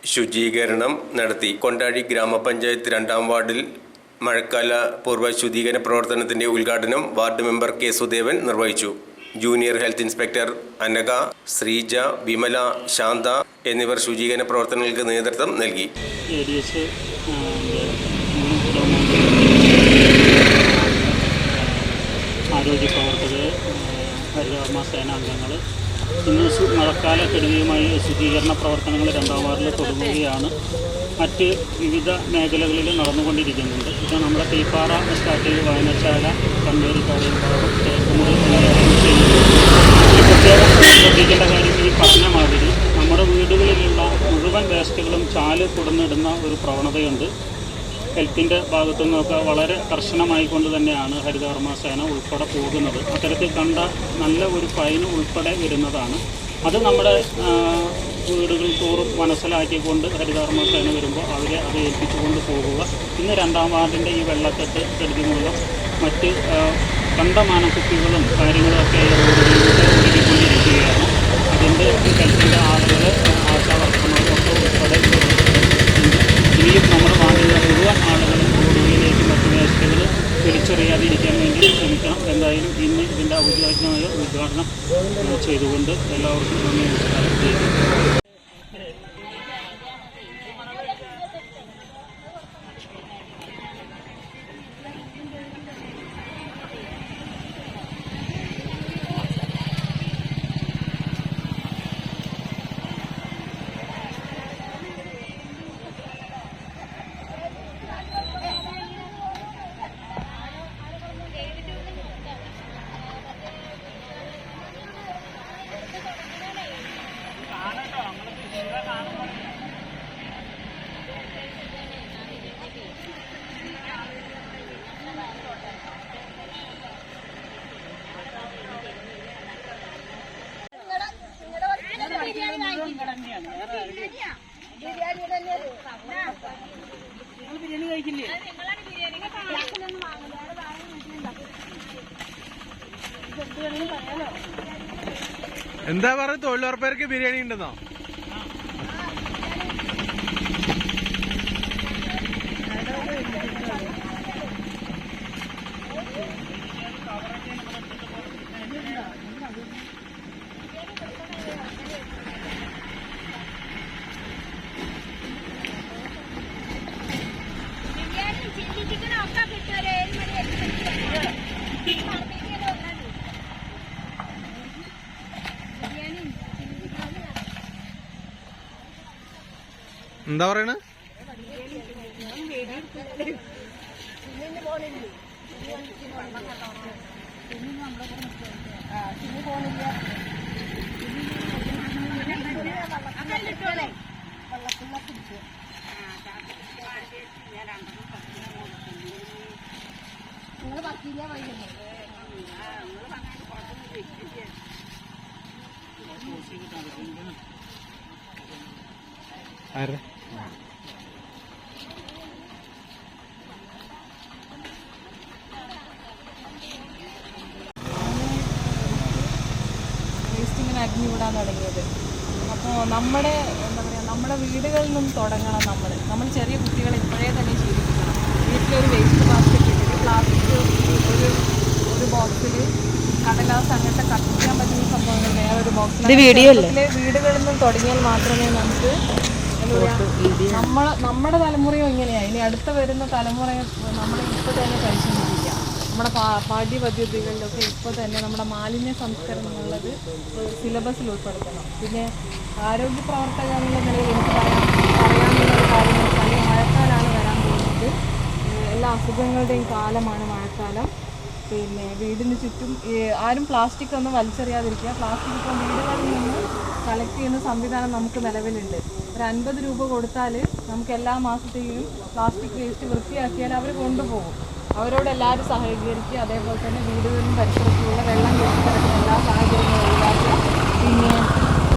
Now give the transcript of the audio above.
ശുചീകരണം നടത്തി. കൊണ്ടാഴി ഗ്രാമപഞ്ചായത്ത് 2-ാം വാർഡിൽ മഴക്കാല പൂർവ്വ ശുചീകരണ പ്രവർത്തനത്തിന്റെ ഉദ്ഘാടനം വാർഡ് മെമ്പർ കെ സുദേവൻ നിർവഹിച്ചു. Junior health inspector Anagha, Sreeja, Vimala, Shantha എന്നിവർ ശുചീകരണ പ്രവർത്തനങ്ങൾക്ക് നേതൃത്വം നൽകി. ആരോഗ്യ പ്രവർത്തകർ, ഹരിതകർമ്മ സേനാംഗങ്ങൾ ഇന്ന് മഴക്കാലക്കെടുതിയുമായി ശുചീകരണ പ്രവർത്തനങ്ങൾ 2-ാം വാർഡിൽ തുടങ്ങുകയാണ്. മറ്റ് വിവിധ മേഖലകളിൽ നടന്നുകൊണ്ടിരിക്കുന്നുണ്ട്. ഇത് നമ്മുടെ തീപ്പാറ സ്റ്റാർട്ടിൽ വായനശാല, കണ്ണേരിക്കാട് ഭാഗം, തേക്കുമുറി പ്രത്യേകം ശ്രദ്ധിക്കേണ്ട കാര്യം ഈ പറഞ്ഞ മാതിരി നമ്മുടെ വീടുകളിലുള്ള മുഴുവൻ വേസ്റ്റുകളും ചാല് കൊടുന്നിടുന്ന ഒരു പ്രവണതയുണ്ട്. ഹെൽത്തിൻ്റെ ഭാഗത്തു നിന്നൊക്കെ വളരെ കർശനമായിക്കൊണ്ട് തന്നെയാണ് ഹരിതകർമ്മ സേന ഉൾപ്പെടെ പോകുന്നത്. അത്തരത്തിൽ കണ്ട നല്ല ഒരു ഫൈൻ ഉൾപ്പെടെ വരുന്നതാണ്. അത് നമ്മുടെ വീടുകൾ തോറും മനസ്സിലാക്കിക്കൊണ്ട് ഹരിതകർമ്മ സേന വരുമ്പോൾ അവരെ അത് ഏൽപ്പിച്ചുകൊണ്ട് പോകുക. ഇന്ന് 2-ാം വാർഡിൻ്റെ ഈ വെള്ളക്കെട്ട് കെടുതി മൂലം മറ്റ് കണ്ടമാന കുപ്പികളും കാര്യങ്ങളൊക്കെ റോഡുകളിലൂടെ ഒഴുകിക്കൊണ്ടിരിക്കുകയാണ്. അതിൻ്റെ ഹെൽത്തിൻ്റെ ആളുകൾ, ആശാവർക്കർമാരൊക്കെ ഉൾപ്പെടെ ഇനിയും നമ്മുടെ വാർഡിലെ മുഴുവൻ ആളുകളും റോഡുകളിലേക്ക് മറ്റ് വേസ്റ്റുകൾ വലിച്ചെറിയാതിരിക്കാൻ വേണ്ടി ശ്രമിക്കണം. എന്തായാലും ഇന്ന് ഇതിൻ്റെ ഔദ്യോഗികമായ ഉദ്ഘാടനം ചെയ്തുകൊണ്ട് എല്ലാവർക്കും നന്ദി, നമസ്കാരം ചെയ്യുന്നു. ബിരിയാണി കഴിക്കില്ലേ? എന്താ പറയുക, തൊഴിലുറപ്പുകാർക്ക് ബിരിയാണി ഉണ്ടെന്നോ? എന്താ പറയണ? ആരെ വേസ്റ്റിങ്ങനെ അഗ്നി വിടാൻ തുടങ്ങിയത്. അപ്പോൾ നമ്മുടെ എന്താ പറയുക, നമ്മുടെ വീടുകളിൽ നിന്ന് തുടങ്ങണം. നമ്മൾ ചെറിയ കുട്ടികളെ ഇപ്പോഴേ തന്നെ ശീലിപ്പിക്കണം. വീട്ടിലൊരു വേസ്റ്റ് ബാസ്ക്കറ്റ് ഇട്ടിട്ട് പ്ലാസ്റ്റിക് ഒരു ബോക്സിൽ കടലാസ് അങ്ങനത്തെ കത്തിക്കാൻ പറ്റുന്ന സംഭവങ്ങൾ വേറൊരു ബോക്സിൽ വീടുകളിൽ നിന്ന് തുടങ്ങിയാൽ മാത്രമേ നമുക്ക് എന്താ പറയുക, നമ്മുടെ തലമുറയോ ഇങ്ങനെയാണ്. ഇനി അടുത്ത വരുന്ന തലമുറയെ നമ്മൾ ഇപ്പോൾ തന്നെ പരിശീലിപ്പിക്കാം. നമ്മുടെ പാഠ്യപദ്ധതികളിലൊക്കെ ഇപ്പോൾ തന്നെ നമ്മുടെ മാലിന്യ സംസ്കരണം എന്നുള്ളത് സിലബസിൽ ഉൾപ്പെടുത്തണം. പിന്നെ ആരോഗ്യ പ്രവർത്തക എന്നുള്ള നിലയിൽ എനിക്ക് പറയാനുള്ള കാര്യം വെച്ചാൽ മഴക്കാലമാണ് വരാൻ പോകുന്നത്. എല്ലാ അസുഖങ്ങളുടെയും കാലമാണ് മഴക്കാലം. പിന്നെ വീടിന് ചുറ്റും ആരും പ്ലാസ്റ്റിക് ഒന്നും വലിച്ചെറിയാതിരിക്കുക. പ്ലാസ്റ്റിക് ഇപ്പം വീടുകളിൽ നിന്ന് കളക്ട് ചെയ്യുന്ന സംവിധാനം നമുക്ക് നിലവിലുണ്ട്. ഒരു 50 രൂപ കൊടുത്താൽ നമുക്ക് എല്ലാ മാസത്തെയും പ്ലാസ്റ്റിക് വേസ്റ്റ് വൃത്തിയാക്കിയാൽ അവർ കൊണ്ടുപോകും. അവരോട് എല്ലാവരും സഹകരിക്കുക. അതേപോലെ തന്നെ വീടുകളിലും പരിസരത്തുള്ള വെള്ളം കെട്ടിക്കിടക്കുന്ന എല്ലാ സാഹചര്യങ്ങളും ഒഴിവാക്കുക. പിന്നെ